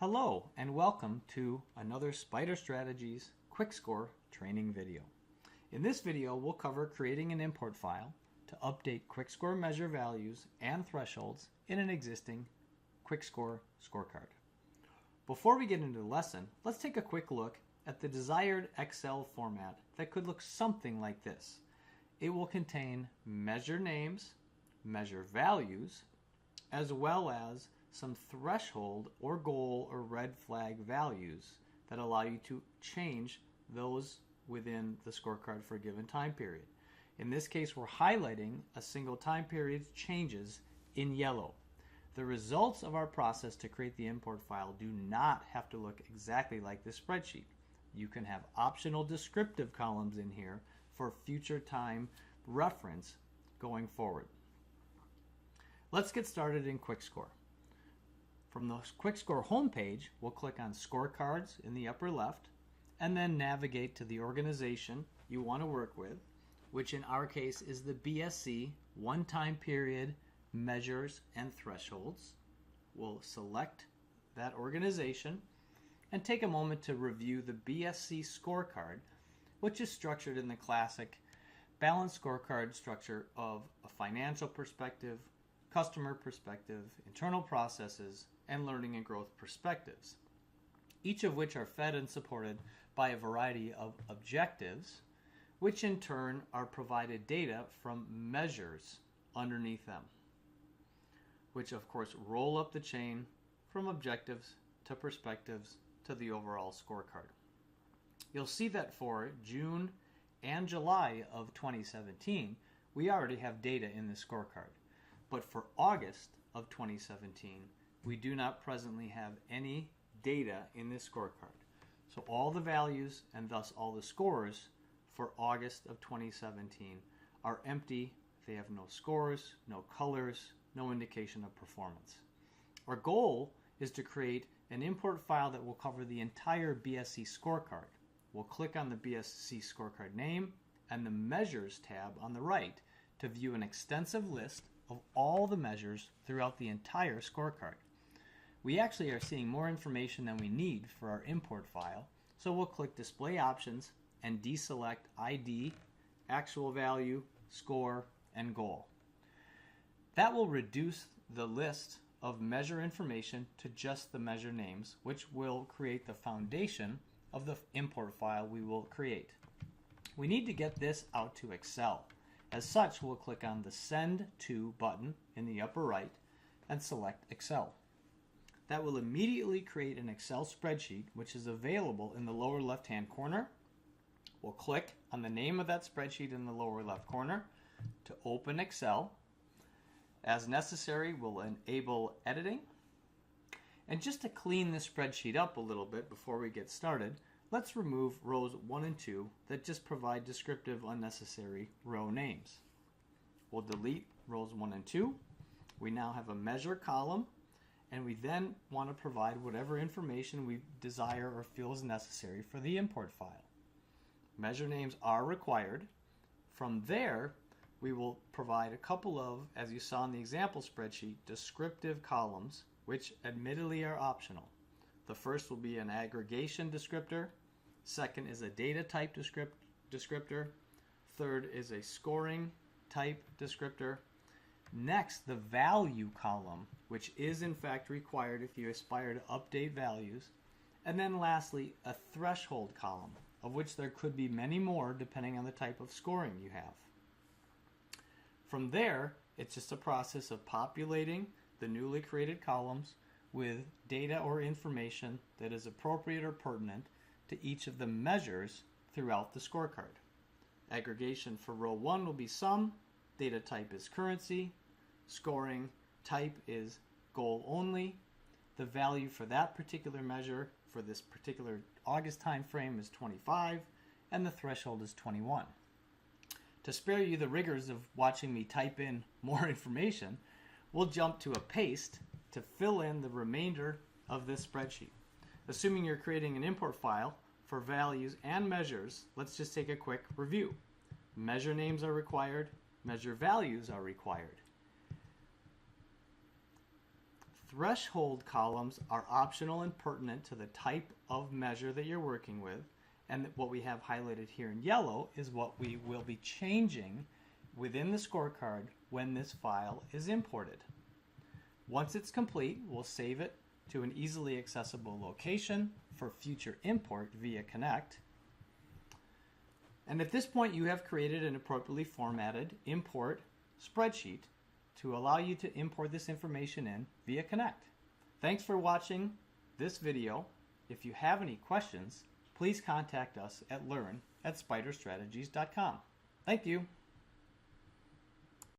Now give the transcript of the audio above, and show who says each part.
Speaker 1: Hello and welcome to another Spider Strategies Quick Score training video. In this video, we'll cover creating an import file to update Quick Score measure values and thresholds in an existing Quick Score scorecard. Before we get into the lesson, let's take a quick look at the desired Excel format that could look something like this. It will contain measure names, measure values, as well as some threshold or goal or red flag values that allow you to change those within the scorecard for a given time period. In this case, we're highlighting a single time period's changes in yellow. The results of our process to create the import file do not have to look exactly like this spreadsheet. You can have optional descriptive columns in here for future time reference going forward. Let's get started in Quick Score. From the Quick Score homepage, we'll click on Scorecards in the upper left and then navigate to the organization you want to work with, which in our case is the BSC One Time Period Measures and Thresholds. We'll select that organization and take a moment to review the BSC scorecard, which is structured in the classic balanced scorecard structure of a financial perspective, customer perspective, internal processes, and learning and growth perspectives, each of which are fed and supported by a variety of objectives, which in turn are provided data from measures underneath them, which of course roll up the chain from objectives to perspectives to the overall scorecard. You'll see that for June and July of 2017, we already have data in the scorecard. But for August of 2017, we do not presently have any data in this scorecard. So all the values and thus all the scores for August of 2017 are empty. They have no scores, no colors, no indication of performance. Our goal is to create an import file that will cover the entire BSC scorecard. We'll click on the BSC scorecard name and the Measures tab on the right to view an extensive list of all the measures throughout the entire scorecard. We actually are seeing more information than we need for our import file, so we'll click Display Options and deselect ID, Actual Value, Score, and Goal. That will reduce the list of measure information to just the measure names, which will create the foundation of the import file we will create. We need to get this out to Excel. As such, we'll click on the Send To button in the upper right and select Excel. That will immediately create an Excel spreadsheet, which is available in the lower left-hand corner. We'll click on the name of that spreadsheet in the lower left corner to open Excel. As necessary, we'll enable editing. And just to clean the spreadsheet up a little bit before we get started, let's remove rows 1 and 2 that just provide descriptive unnecessary row names. We'll delete rows 1 and 2. We now have a measure column, and we then want to provide whatever information we desire or feel is necessary for the import file. Measure names are required. From there, we will provide a couple of, as you saw in the example spreadsheet, descriptive columns, which admittedly are optional. The first will be an aggregation descriptor. Second is a data type descriptor. Third is a scoring type descriptor. Next, the value column, which is in fact required if you aspire to update values. And then lastly, a threshold column, of which there could be many more depending on the type of scoring you have. From there, it's just a process of populating the newly created columns with data or information that is appropriate or pertinent to each of the measures throughout the scorecard. Aggregation for row 1 will be sum, data type is currency, scoring type is goal only, the value for that particular measure for this particular August time frame is 25, and the threshold is 21. To spare you the rigors of watching me type in more information, we'll jump to a paste to fill in the remainder of this spreadsheet. Assuming you're creating an import file for values and measures, let's just take a quick review. Measure names are required, measure values are required. threshold columns are optional and pertinent to the type of measure that you're working with, and what we have highlighted here in yellow is what we will be changing within the scorecard when this file is imported. Once it's complete, we'll save it to an easily accessible location for future import via Connect. And at this point, you have created an appropriately formatted import spreadsheet to allow you to import this information in via Connect. Thanks for watching this video. If you have any questions, please contact us at learn@spiderstrategies.com. Thank you.